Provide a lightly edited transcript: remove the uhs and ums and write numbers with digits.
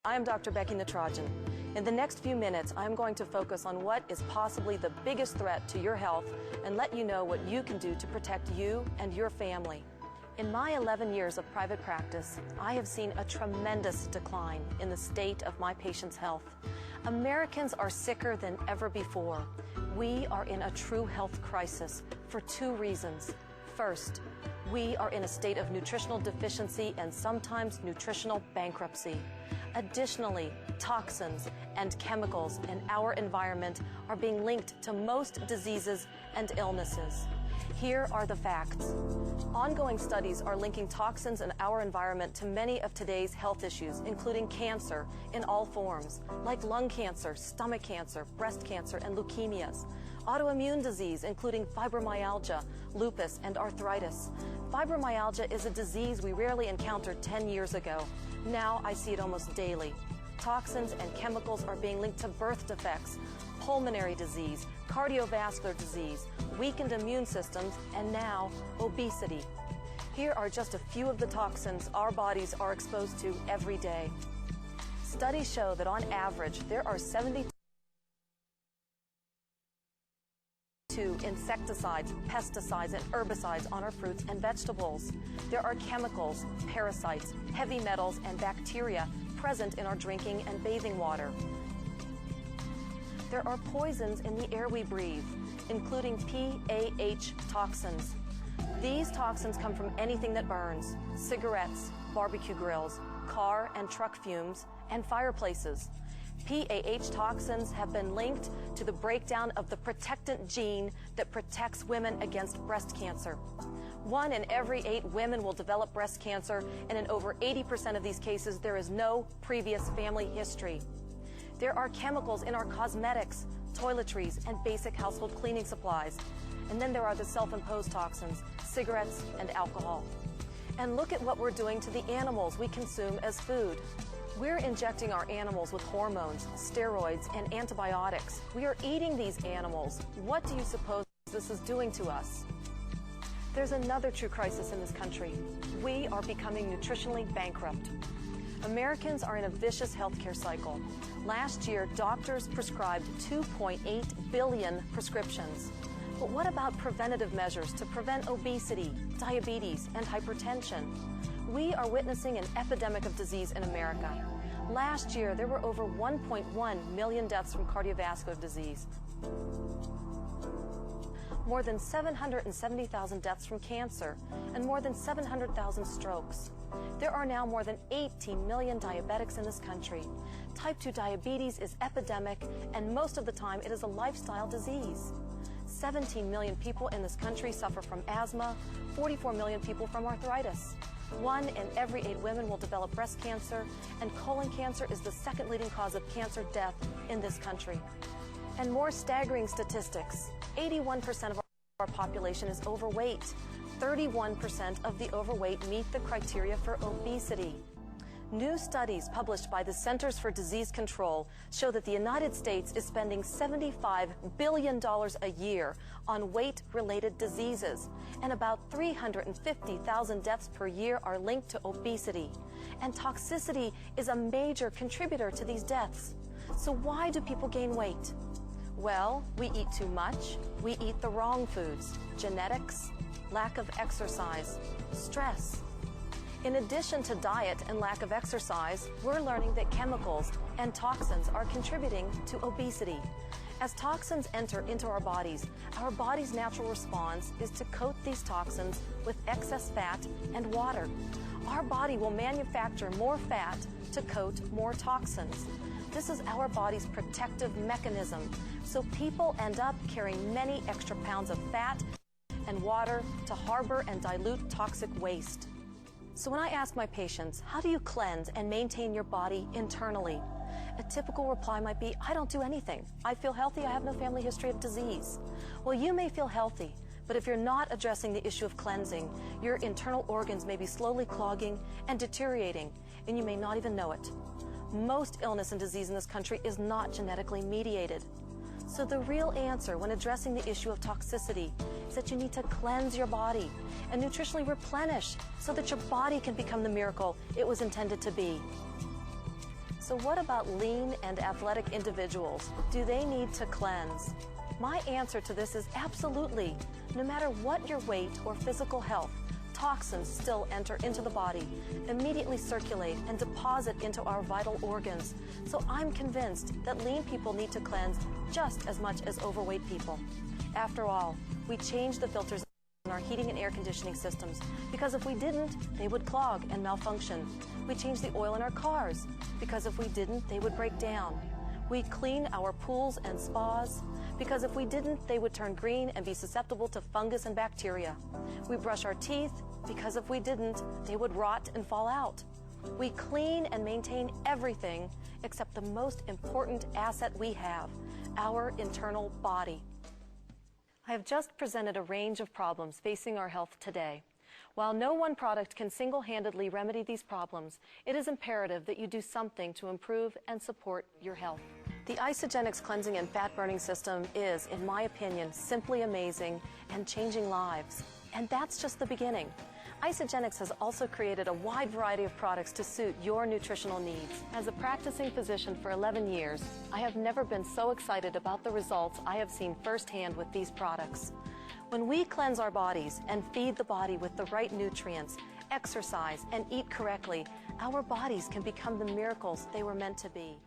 I am Dr. Becky Nitrogen. In the next few minutes, I'm going to focus on what is possibly the biggest threat to your health and let you know what you can do to protect you and your family. In my 11 years of private practice, I have seen a tremendous decline in the state of my patients' health. Americans are sicker than ever before. We are in a true health crisis for two reasons. First, we are in a state of nutritional deficiency and sometimes nutritional bankruptcy. Additionally, toxins and chemicals in our environment are being linked to most diseases and illnesses. Here are the facts. Ongoing studies are linking toxins in our environment to many of today's health issues, including cancer in all forms, like lung cancer, stomach cancer, breast cancer, and leukemias. Autoimmune disease, including fibromyalgia, lupus, and arthritis. Fibromyalgia is a disease we rarely encountered 10 years ago. Now I see it almost daily. Toxins and chemicals are being linked to birth defects, pulmonary disease, cardiovascular disease, weakened immune systems, and now obesity. Here are just a few of the toxins our bodies are exposed to every day. Studies show that on average there are 72 insecticides, pesticides, and herbicides on our fruits and vegetables. There are chemicals, parasites, heavy metals, and bacteria present in our drinking and bathing water. There are poisons in the air we breathe, including PAH toxins. These toxins come from anything that burns: cigarettes, barbecue grills, car and truck fumes, and fireplaces. PAH toxins have been linked to the breakdown of the protectant gene that protects women against breast cancer. 1 in every 8 women will develop breast cancer, and in over 80% of these cases, there is no previous family history. There are chemicals in our cosmetics, toiletries, and basic household cleaning supplies. And then there are the self-imposed toxins, cigarettes, and alcohol. And look at what we're doing to the animals we consume as food. We're injecting our animals with hormones, steroids, and antibiotics. We are eating these animals. What do you suppose this is doing to us? There's another true crisis in this country. We are becoming nutritionally bankrupt. Americans are in a vicious healthcare cycle. Last year, doctors prescribed 2.8 billion prescriptions. But what about preventative measures to prevent obesity, diabetes, and hypertension? We are witnessing an epidemic of disease in America. Last year, there were over 1.1 million deaths from cardiovascular disease. More than 770,000 deaths from cancer, and more than 700,000 strokes. There are now more than 18 million diabetics in this country. Type 2 diabetes is epidemic, and most of the time it is a lifestyle disease. 17 million people in this country suffer from asthma, 44 million people from arthritis. 1 in every 8 women will develop breast cancer, and colon cancer is the second leading cause of cancer death in this country. And more staggering statistics: 81% of our population is overweight. 31% of the overweight meet the criteria for obesity. New studies published by the Centers for Disease Control show that the United States is spending $75 billion a year on weight-related diseases, and about 350,000 deaths per year are linked to obesity. And toxicity is a major contributor to these deaths. So why do people gain weight? Well, we eat too much, we eat the wrong foods, genetics, lack of exercise, stress. In addition to diet and lack of exercise, we're learning that chemicals and toxins are contributing to obesity. As toxins enter into our body's natural response is to coat these toxins with excess fat and water. Our body will manufacture more fat to coat more toxins. This is our body's protective mechanism. So people end up carrying many extra pounds of fat and water to harbor and dilute toxic waste. So when I ask my patients, how do you cleanse and maintain your body internally? A typical reply might be, I don't do anything. I feel healthy, I have no family history of disease. Well, you may feel healthy, but if you're not addressing the issue of cleansing, your internal organs may be slowly clogging and deteriorating, and you may not even know it. Most illness and disease in this country is not genetically mediated. So the real answer when addressing the issue of toxicity is that you need to cleanse your body and nutritionally replenish so that your body can become the miracle it was intended to be. So what about lean and athletic individuals? Do they need to cleanse? My answer to this is absolutely. No matter what your weight or physical health, toxins still enter into the body, immediately circulate, and deposit into our vital organs. So I'm convinced that lean people need to cleanse just as much as overweight people. After all, we change the filters in our heating and air conditioning systems because if we didn't, they would clog and malfunction. We change the oil in our cars because if we didn't, they would break down. We clean our pools and spas because if we didn't, they would turn green and be susceptible to fungus and bacteria. We brush our teeth because if we didn't, they would rot and fall out. We clean and maintain everything except the most important asset we have, our internal body. I have just presented a range of problems facing our health today. While no one product can single-handedly remedy these problems, it is imperative that you do something to improve and support your health. The Isagenix cleansing and fat-burning system is, in my opinion, simply amazing and changing lives. And that's just the beginning. Isagenix has also created a wide variety of products to suit your nutritional needs. As a practicing physician for 11 years, I have never been so excited about the results I have seen firsthand with these products. When we cleanse our bodies and feed the body with the right nutrients, exercise, and eat correctly, our bodies can become the miracles they were meant to be.